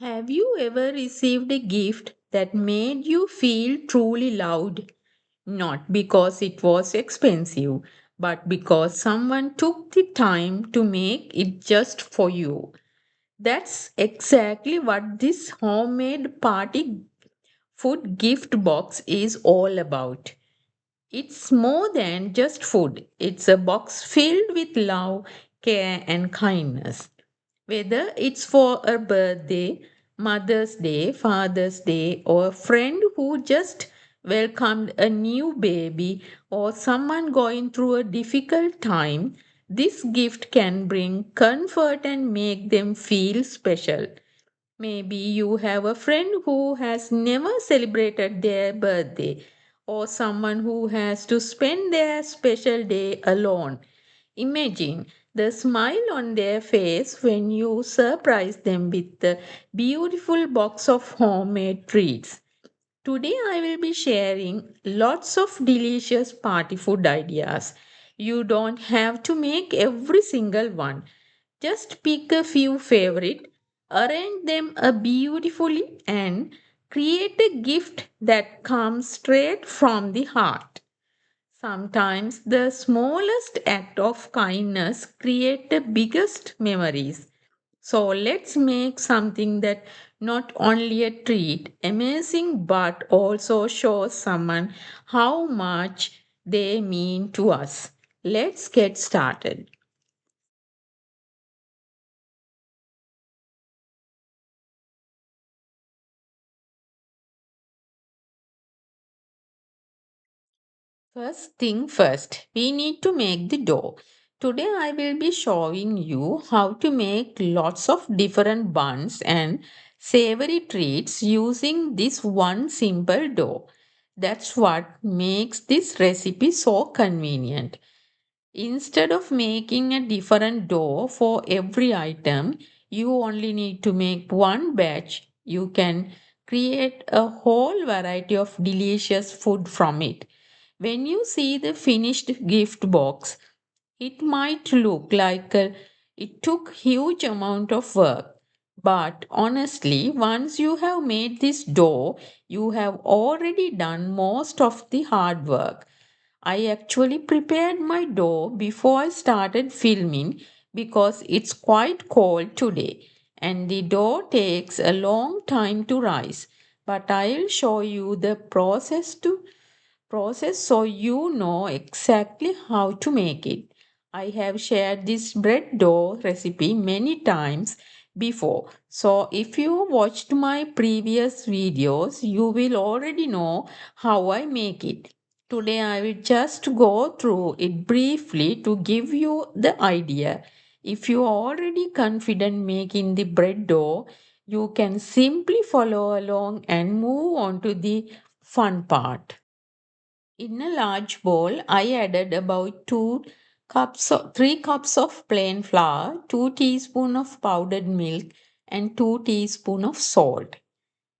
Have you ever received a gift that made you feel truly loved? Not because it was expensive, but because someone took the time to make it just for you. That's exactly what this homemade party food gift box is all about. It's more than just food, it's a box filled with love, care, and kindness. Whether it's for a birthday, Mother's Day, Father's Day, or a friend who just welcomed a new baby, or someone going through a difficult time, this gift can bring comfort and make them feel special. Maybe you have a friend who has never celebrated their birthday, or someone who has to spend their special day alone. Imagine the smile on their face when you surprise them with a beautiful box of homemade treats. Today, I will be sharing lots of delicious party food ideas. You don't have to make every single one. Just pick a few favorite, arrange them beautifully, and create a gift that comes straight from the heart. Sometimes the smallest act of kindness create the biggest memories. So let's make something that not only a treat, amazing, but also shows someone how much they mean to us. Let's get started. First thing first, we need to make the dough. Today I will be showing you how to make lots of different buns and savory treats using this one simple dough. That's what makes this recipe so convenient. Instead of making a different dough for every item, you only need to make one batch. You can create a whole variety of delicious food from it. When you see the finished gift box, it might look like it took huge amount of work. But honestly, once you have made this dough, you have already done most of the hard work. I actually prepared my dough before I started filming because it's quite cold today and the dough takes a long time to rise. But I'll show you the process so you know exactly how to make it. I have shared this bread dough recipe many times before. So if you watched my previous videos, you will already know how I make it. Today I will just go through it briefly to give you the idea. If you are already confident making the bread dough, you can simply follow along and move on to the fun part. In a large bowl, I added about 3 cups of plain flour, 2 teaspoons of powdered milk, and 2 teaspoons of salt.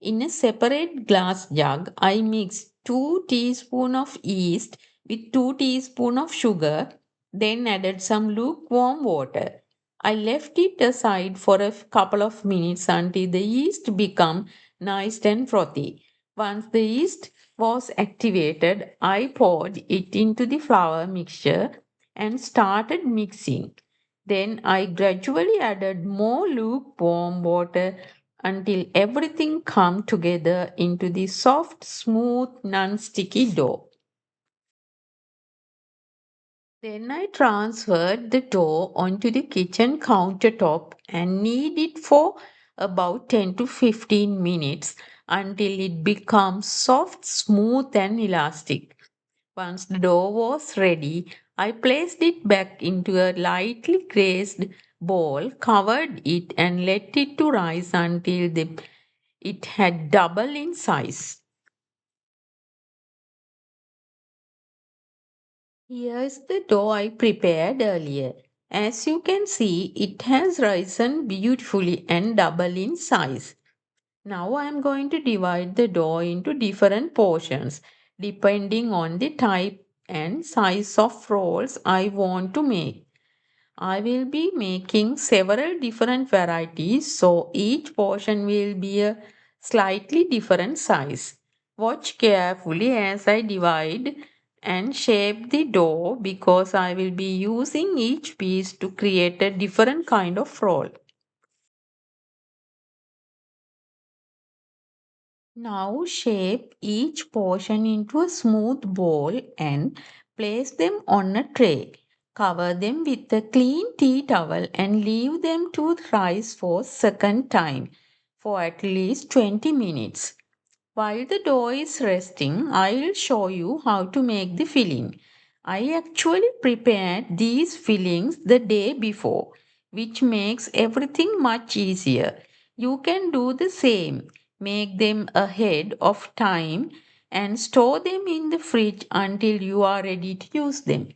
In a separate glass jug, I mixed 2 teaspoons of yeast with 2 teaspoons of sugar, then added some lukewarm water. I left it aside for a couple of minutes until the yeast became nice and frothy. Once the yeast was activated, I poured it into the flour mixture and started mixing. Then I gradually added more lukewarm water until everything come together into the soft, smooth, non-sticky dough. Then I transferred the dough onto the kitchen countertop and knead it for about 10 to 15 minutes until it becomes soft, smooth and elastic. Once the dough was ready, I placed it back into a lightly glazed bowl, covered it and let it to rise until it had double in size. Here's the dough I prepared earlier. As you can see, it has risen beautifully and double in size. Now I am going to divide the dough into different portions depending on the type and size of rolls I want to make. I will be making several different varieties, so each portion will be a slightly different size. Watch carefully as I divide and shape the dough because I will be using each piece to create a different kind of roll. Now shape each portion into a smooth ball and place them on a tray. Cover them with a clean tea towel and leave them to rise for second time for at least 20 minutes. While the dough is resting, I'll show you how to make the filling. I actually prepared these fillings the day before, which makes everything much easier. You can do the same. Make them ahead of time and store them in the fridge until you are ready to use them.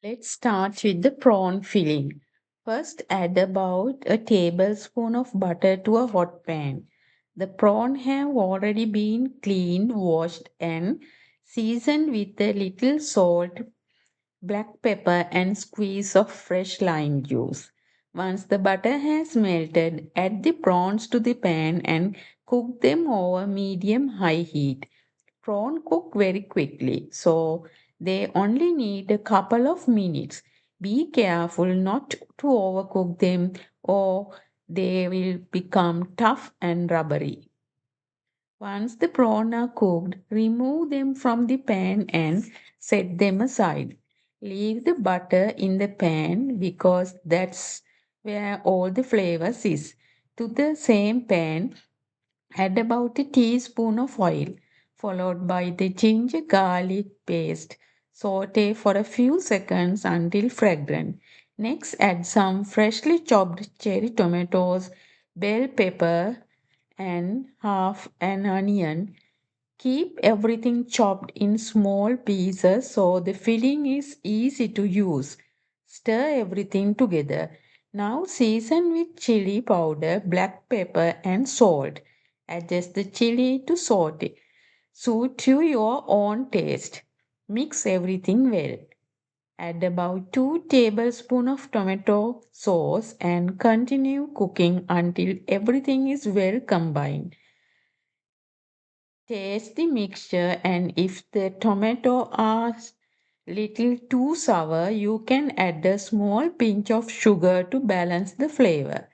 Let's start with the prawn filling. First, add about a tablespoon of butter to a hot pan. The prawn have already been cleaned, washed, and seasoned with a little salt, black pepper, and squeeze of fresh lime juice. Once the butter has melted, add the prawns to the pan and cook them over medium high heat. Prawn cook very quickly, so they only need a couple of minutes. Be careful not to overcook them or they will become tough and rubbery. Once the prawns are cooked, remove them from the pan and set them aside. Leave the butter in the pan because that's where all the flavors is. To the same pan, add about a teaspoon of oil, followed by the ginger garlic paste. Saute for a few seconds until fragrant. Next, add some freshly chopped cherry tomatoes, bell pepper, and half an onion. Keep everything chopped in small pieces so the filling is easy to use. Stir everything together. Now season with chili powder, black pepper, and salt. Adjust the chili to saute. Suit to your own taste. Mix everything well. Add about 2 tablespoons of tomato sauce and continue cooking until everything is well combined. Taste the mixture and if the tomato are little too sour, you can add a small pinch of sugar to balance the flavor.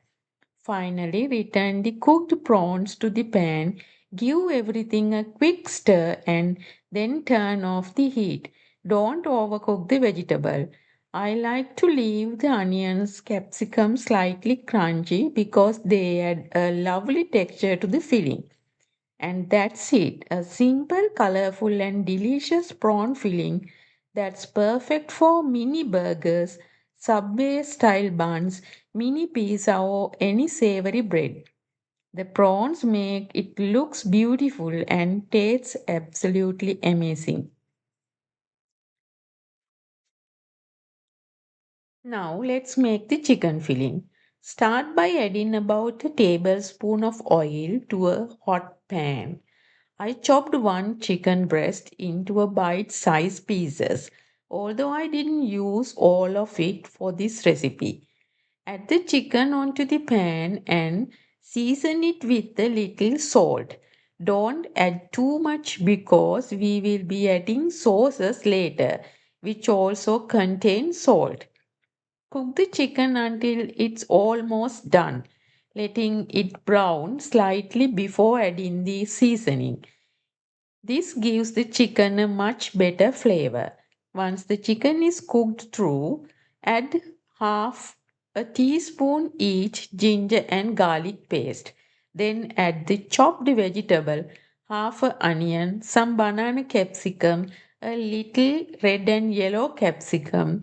Finally, return the cooked prawns to the pan, give everything a quick stir and then turn off the heat. Don't overcook the vegetable. I like to leave the onions, capsicum slightly crunchy because they add a lovely texture to the filling. And that's it, a simple, colorful, and delicious prawn filling that's perfect for mini burgers, Subway style buns, mini pizza, or any savory bread. The prawns make it looks beautiful and tastes absolutely amazing. Now let's make the chicken filling. Start by adding about a tablespoon of oil to a hot pan. I chopped one chicken breast into a bite-sized pieces, although I didn't use all of it for this recipe. Add the chicken onto the pan and season it with a little salt. Don't add too much because we will be adding sauces later, which also contain salt. Cook the chicken until it's almost done, letting it brown slightly before adding the seasoning. This gives the chicken a much better flavor. Once the chicken is cooked through, add half a teaspoon each ginger and garlic paste. Then add the chopped vegetable, half a onion, some banana capsicum, a little red and yellow capsicum,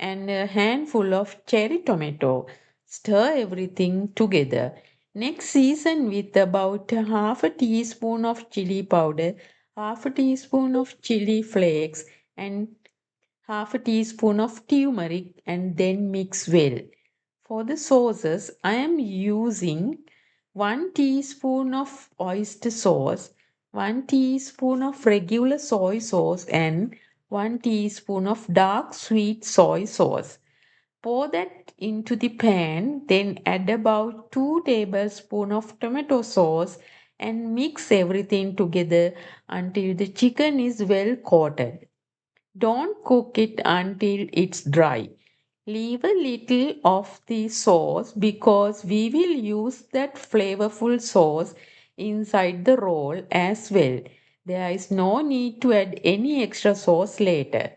and a handful of cherry tomato. Stir everything together. Next, season with about half a teaspoon of chili powder, half a teaspoon of chili flakes, and half a teaspoon of turmeric, and then mix well. For the sauces, I am using 1 teaspoon of oyster sauce, 1 teaspoon of regular soy sauce, and 1 teaspoon of dark sweet soy sauce. Pour that into the pan, then add about 2 tablespoons of tomato sauce and mix everything together until the chicken is well coated. Don't cook it until it's dry. Leave a little of the sauce because we will use that flavorful sauce inside the roll as well. There is no need to add any extra sauce later.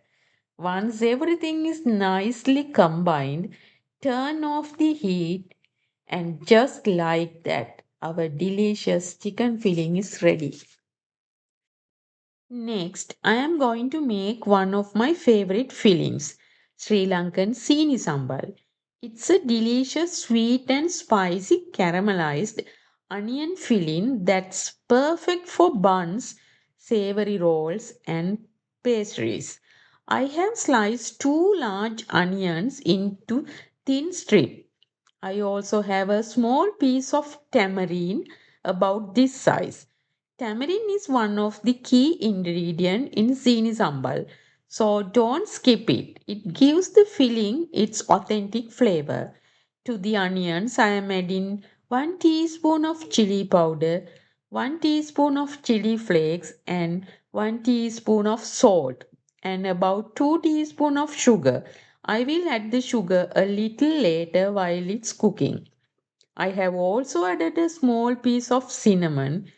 Once everything is nicely combined, turn off the heat and just like that, our delicious chicken filling is ready. Next, I am going to make one of my favorite fillings, Sri Lankan Sini Sambal. It's a delicious sweet and spicy caramelized onion filling that's perfect for buns, savory rolls, and pastries. I have sliced 2 large onions into thin strips. I also have a small piece of tamarind about this size. Tamarind is one of the key ingredients in zini sambal, so don't skip it. It gives the filling its authentic flavor. To the onions, I am adding 1 teaspoon of chili powder, 1 teaspoon of chili flakes, and 1 teaspoon of salt, and about 2 teaspoon of sugar. I will add the sugar a little later while it's cooking. I have also added a small piece of cinnamon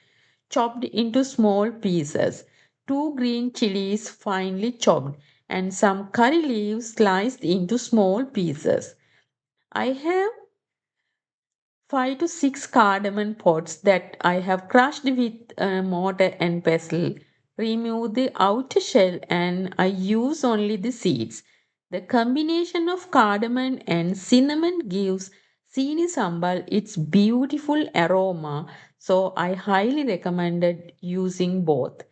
chopped into small pieces, 2 green chilies finely chopped, and some curry leaves sliced into small pieces. I have 5 to 6 cardamom pods that I have crushed with a mortar and pestle. Remove the outer shell and I use only the seeds. The combination of cardamom and cinnamon gives Sini Sambal its beautiful aroma, so I highly recommended using both.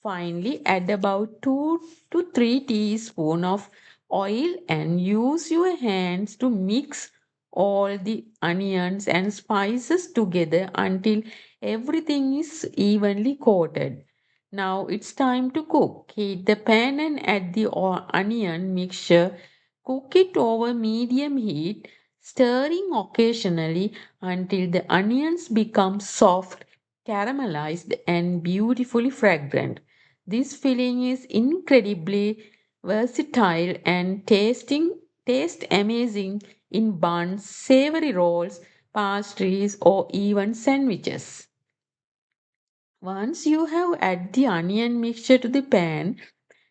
Finally, add about 2 to 3 teaspoons of oil and use your hands to mix all the onions and spices together until everything is evenly coated. Now it's time to cook. Heat the pan and add the onion mixture. Cook it over medium heat, stirring occasionally until the onions become soft, caramelized, and beautifully fragrant. This filling is incredibly versatile and taste amazing in buns, savory rolls, pastries, or even sandwiches. Once you have added the onion mixture to the pan,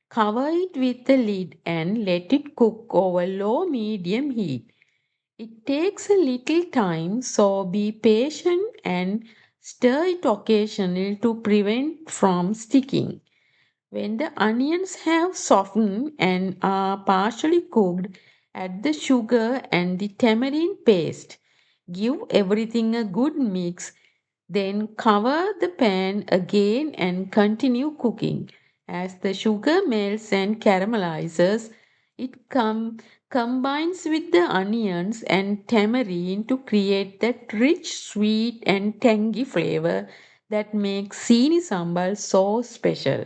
cover it with the lid and let it cook over low medium heat. It takes a little time, so be patient and stir it occasionally to prevent from sticking. When the onions have softened and are partially cooked, add the sugar and the tamarind paste. Give everything a good mix, then cover the pan again and continue cooking. As the sugar melts and caramelizes, it combines with the onions and tamarind to create that rich, sweet, and tangy flavor that makes Sini Sambal so special.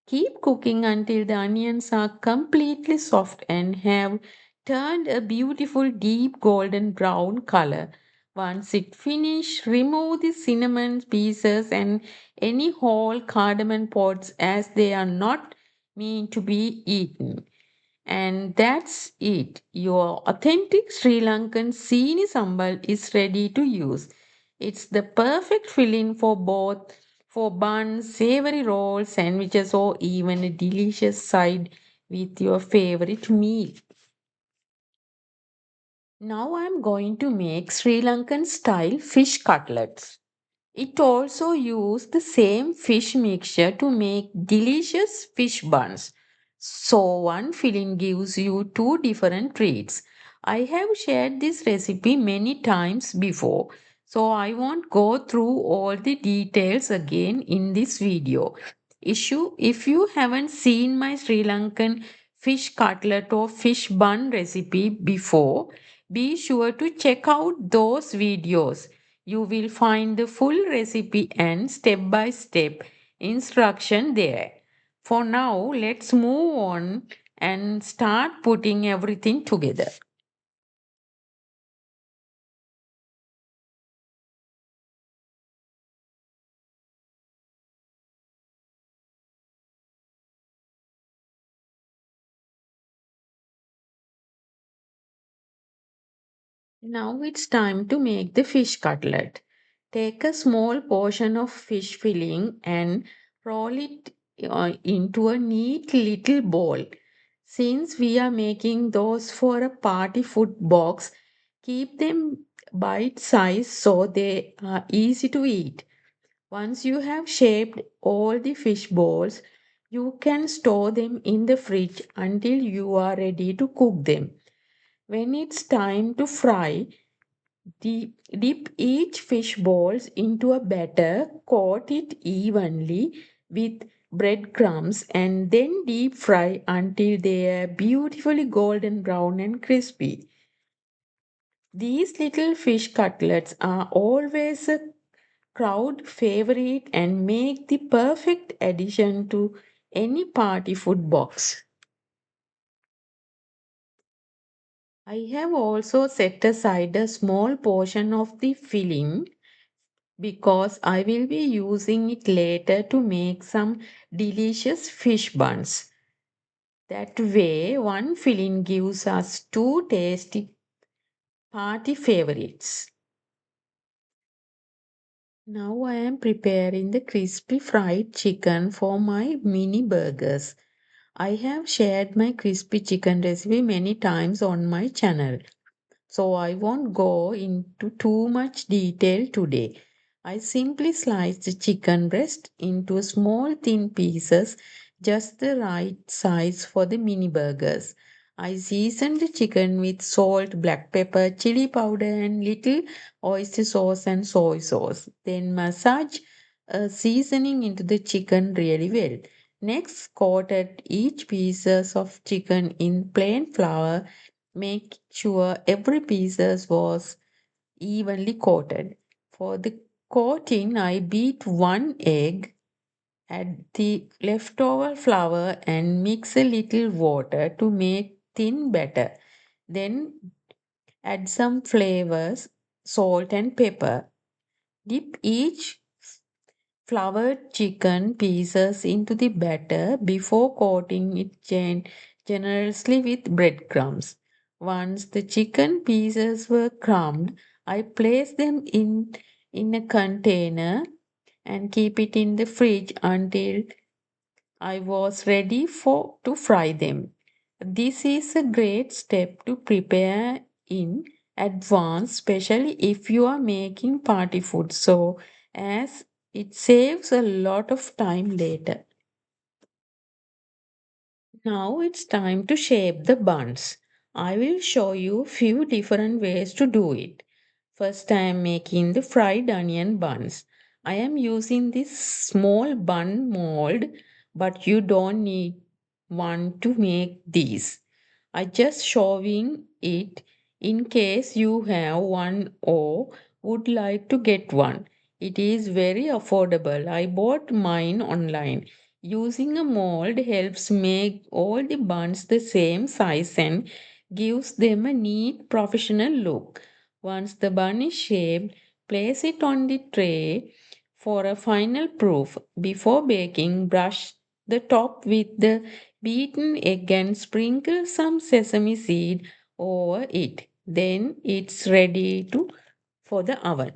Keep cooking until the onions are completely soft and have turned a beautiful deep golden brown color. Once it finished, remove the cinnamon pieces and any whole cardamom pods as they are not meant to be eaten. And that's it. Your authentic Sri Lankan Sini Sambal is ready to use. It's the perfect filling for both for buns, savory rolls, sandwiches, or even a delicious side with your favorite meal. Now I'm going to make Sri Lankan style fish cutlets. It also used the same fish mixture to make delicious fish buns. So one filling gives you 2 different treats. I have shared this recipe many times before, so I won't go through all the details again in this video. If you haven't seen my Sri Lankan fish cutlet or fish bun recipe before, be sure to check out those videos. You will find the full recipe and step by step instruction there. For now, let's move on and start putting everything together. Now it's time to make the fish cutlet. Take a small portion of fish filling and roll it into a neat little bowl. Since we are making those for a party food box, keep them bite size so they are easy to eat. Once you have shaped all the fish balls, you can store them in the fridge until you are ready to cook them. When it's time to fry, dip each fish balls into a batter, coat it evenly with breadcrumbs, and then deep fry until they are beautifully golden brown and crispy. These little fish cutlets are always a crowd favorite and make the perfect addition to any party food box. I have also set aside a small portion of the filling because I will be using it later to make some delicious fish buns. That way, one filling gives us two tasty party favorites. Now I am preparing the crispy fried chicken for my mini burgers. I have shared my crispy chicken recipe many times on my channel, so I won't go into too much detail today. I simply slice the chicken breast into small thin pieces, just the right size for the mini burgers. I season the chicken with salt, black pepper, chili powder, and little oyster sauce and soy sauce. Then massage a seasoning into the chicken really well. Next, coated each pieces of chicken in plain flour. Make sure every piece was evenly coated. For the coating, I beat one egg, add the leftover flour, and mix a little water to make thin batter. Then add some flavors, salt, and pepper. Dip each floured chicken pieces into the batter before coating it generously with breadcrumbs. Once the chicken pieces were crumbed, I placed them in a container and keep it in the fridge until I was ready for to fry them. This is a great step to prepare in advance, especially if you are making party food, so as it saves a lot of time later. Now it's time to shape the buns. I will show you few different ways to do it. First, I am making the fried onion buns. I am using this small bun mold, but you don't need one to make these. I just showing it in case you have one or would like to get one. It is very affordable. I bought mine online. Using a mold helps make all the buns the same size and gives them a neat professional look. Once the bun is shaped, place it on the tray for a final proof. Before baking, brush the top with the beaten egg and sprinkle some sesame seed over it. Then it's ready to for the oven.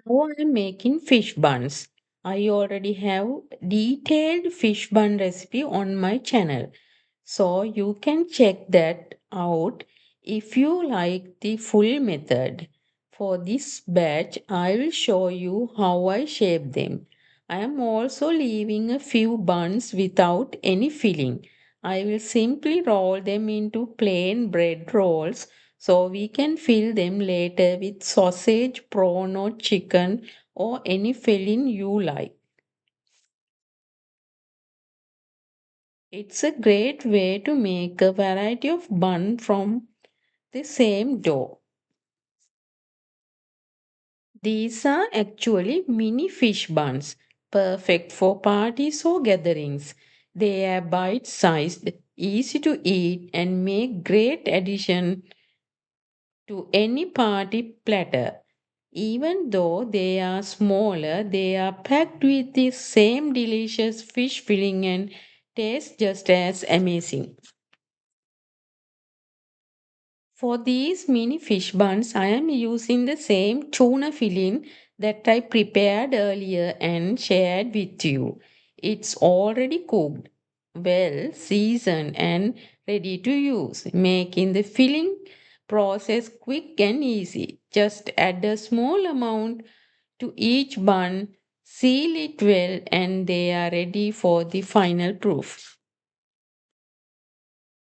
Now I'm making fish buns. I already have detailed fish bun recipe on my channel. So you can check that out if you like the full method. For this batch, I will show you how I shape them. I am also leaving a few buns without any filling. I will simply roll them into plain bread rolls so we can fill them later with sausage, prawn, or chicken or any filling you like. It's a great way to make a variety of bun from the same dough. These are actually mini fish buns, perfect for parties or gatherings. They are bite sized, easy to eat, and make great addition to any party platter. Even though they are smaller, they are packed with the same delicious fish filling and taste just as amazing. For these mini fish buns, I am using the same tuna filling that I prepared earlier and shared with you. It's already cooked, well seasoned, and ready to use, making the filling process quick and easy. Just add a small amount to each bun, seal it well, and they are ready for the final proof.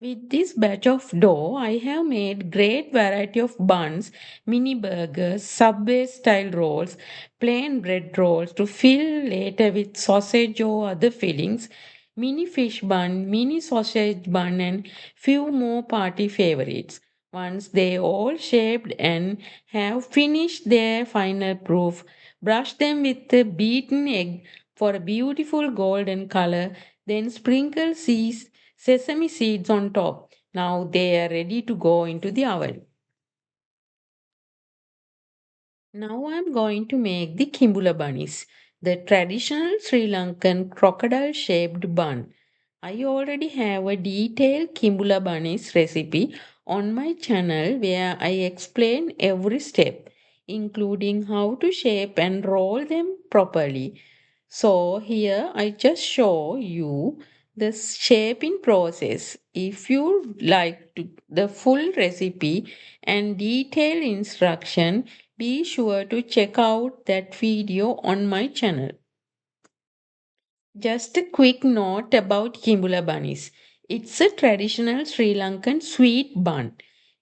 With this batch of dough, I have made great variety of buns, mini burgers, subway style rolls, plain bread rolls to fill later with sausage or other fillings, mini fish bun, mini sausage bun, and few more party favorites. Once they all shaped and have finished their final proof, brush them with the beaten egg for a beautiful golden color, then sprinkle sesame seeds on top. Now they are ready to go into the oven. Now I'm going to make the kimbula bunnies, the traditional Sri Lankan crocodile shaped bun. I already have a detailed kimbula bunnies recipe on my channel where I explain every step, including how to shape and roll them properly. So here I just show you the shaping process. If you like the full recipe and detailed instruction, be sure to check out that video on my channel. Just a quick note about Kimbula bunnies. It's a traditional Sri Lankan sweet bun.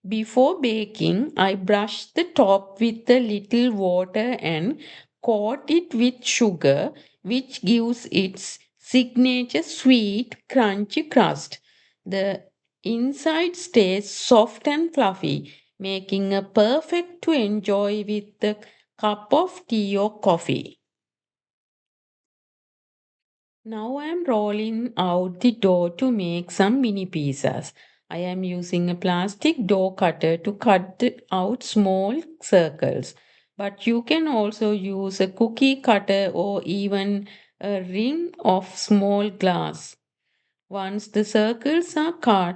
Before baking, I brush the top with a little water and coat it with sugar, which gives its signature sweet, crunchy crust. The inside stays soft and fluffy, making a perfect to enjoy with a cup of tea or coffee. Now I am rolling out the dough to make some mini pizzas. I am using a plastic dough cutter to cut out small circles. But you can also use a cookie cutter or even a rim of small glass. Once the circles are cut,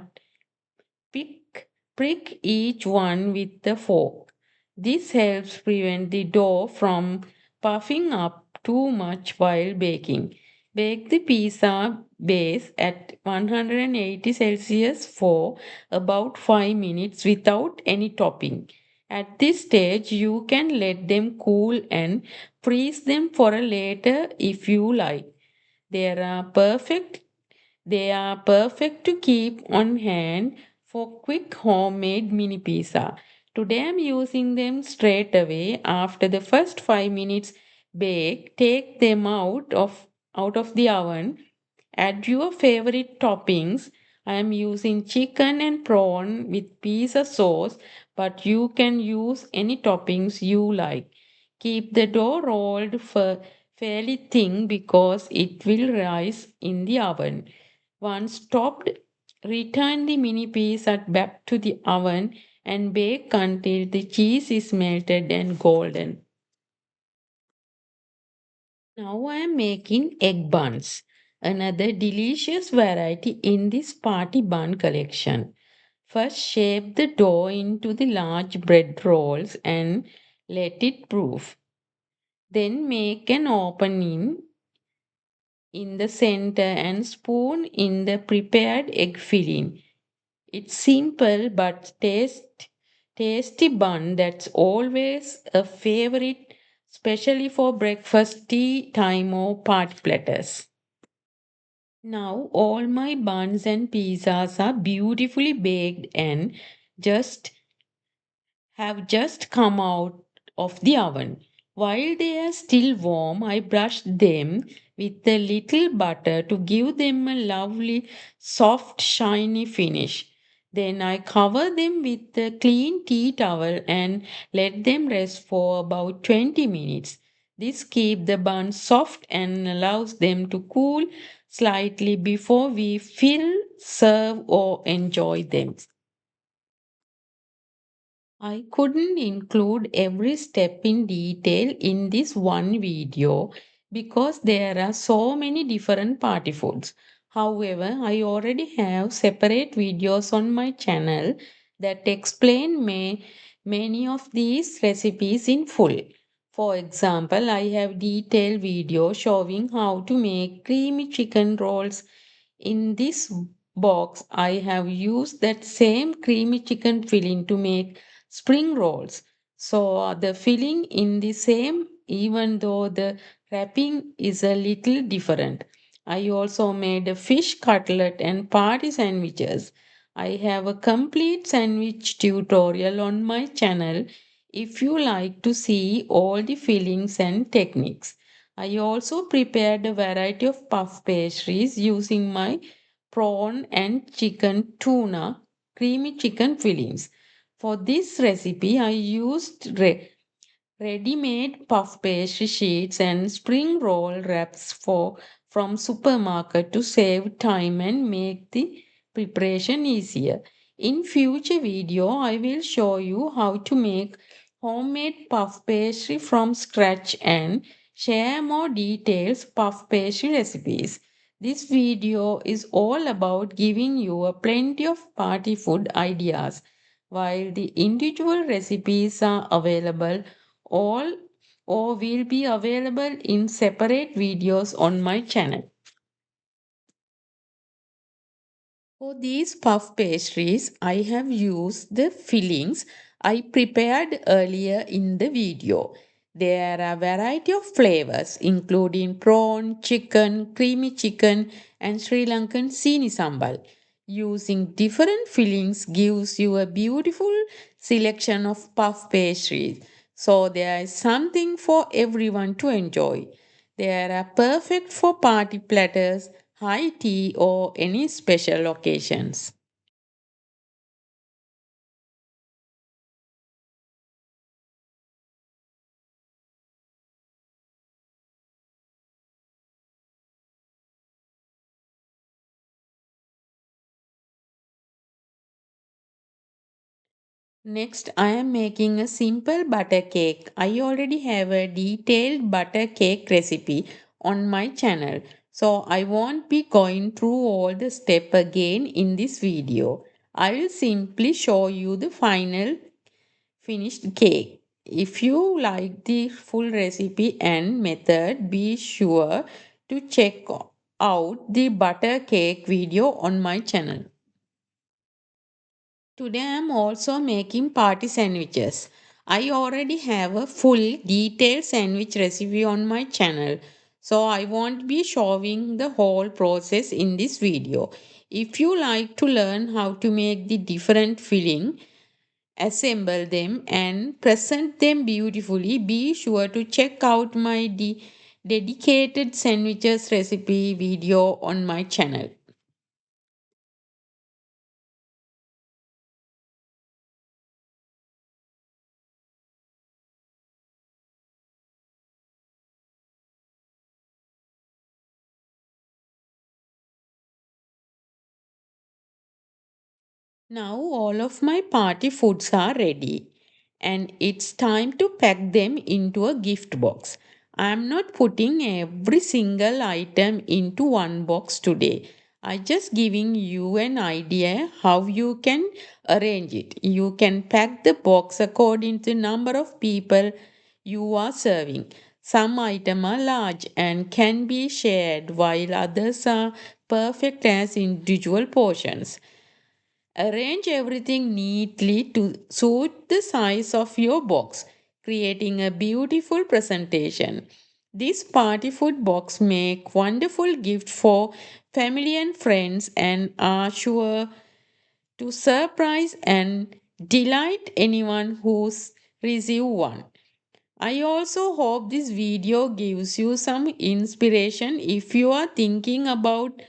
prick each one with the fork. This helps prevent the dough from puffing up too much while baking. Bake the pizza base at 180 Celsius for about 5 minutes without any topping. At this stage, you can let them cool and freeze them for a later if you like. They are perfect they are perfect to keep on hand for quick homemade mini pizza. Today I'm using them straight away after the first 5 minutes bake. Take them out of the oven. Add your favorite toppings. I am using chicken and prawn with pizza sauce, but you can use any toppings you like. Keep the dough rolled fairly thin because it will rise in the oven. Once topped, return the mini pizza back to the oven and bake until the cheese is melted and golden. Now I am making egg buns, another delicious variety in this party bun collection. First, shape the dough into the large bread rolls and let it proof. Then make an opening in the center and spoon in the prepared egg filling. It's simple but tasty bun that's always a favorite, especially for breakfast, tea time, or party platters. Now all my buns and pizzas are beautifully baked and just have just come out of the oven. While they are still warm, I brushed them with a little butter to give them a lovely, soft, shiny finish. Then I cover them with a clean tea towel and let them rest for about 20 minutes. This keeps the buns soft and allows them to cool slightly before we fill, serve, or enjoy them. I couldn't include every step in detail in this one video because there are so many different party foods. However, I already have separate videos on my channel that explain many of these recipes in full. For example, I have detailed video showing how to make creamy chicken rolls. In this box, I have used that same creamy chicken filling to make spring rolls. So the filling in the same even though the wrapping is a little different. I also made a fish cutlet and party sandwiches. I have a complete sandwich tutorial on my channel if you like to see all the fillings and techniques. I also prepared a variety of puff pastries using my prawn and chicken tuna creamy chicken fillings. For this recipe, I used ready-made puff pastry sheets and spring roll wraps from supermarket to save time and make the preparation easier. In future video, I will show you how to make homemade puff pastry from scratch and share more details puff pastry recipes. This video is all about giving you a plenty of party food ideas while the individual recipes are available all or will be available in separate videos on my channel. For these puff pastries, I have used the fillings I prepared earlier in the video. There are a variety of flavors including prawn, chicken, creamy chicken and Sri Lankan sini sambal. Using different fillings gives you a beautiful selection of puff pastries. So there is something for everyone to enjoy. They are perfect for party platters, high tea, or any special occasions. Next, I am making a simple butter cake. I already have a detailed butter cake recipe on my channel, so I won't be going through all the steps again in this video. I will simply show you the final finished cake. If you like the full recipe and method, be sure to check out the butter cake video on my channel. Today I am also making party sandwiches. I already have a full detailed sandwich recipe on my channel, so I won't be showing the whole process in this video. If you like to learn how to make the different filling, assemble them and present them beautifully, be sure to check out my dedicated sandwiches recipe video on my channel. Now all of my party foods are ready and it's time to pack them into a gift box. I am not putting every single item into one box today. I just giving you an idea how you can arrange it. You can pack the box according to the number of people you are serving. Some items are large and can be shared while others are perfect as individual portions. Arrange everything neatly to suit the size of your box, creating a beautiful presentation. This party food box make wonderful gift for family and friends and are sure to surprise and delight anyone who's receive one. I also hope this video gives you some inspiration if you are thinking about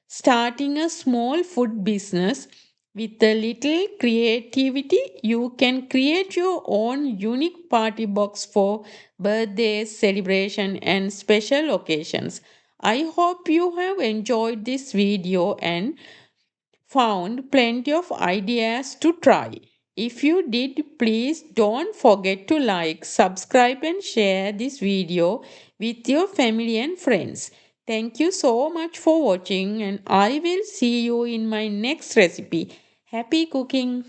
starting a small food business. With a little creativity, you can create your own unique party box for birthdays, celebration, and special occasions. I hope you have enjoyed this video and found plenty of ideas to try. If you did, please don't forget to like, subscribe, and share this video with your family and friends. Thank you so much for watching, and I will see you in my next recipe. Happy cooking!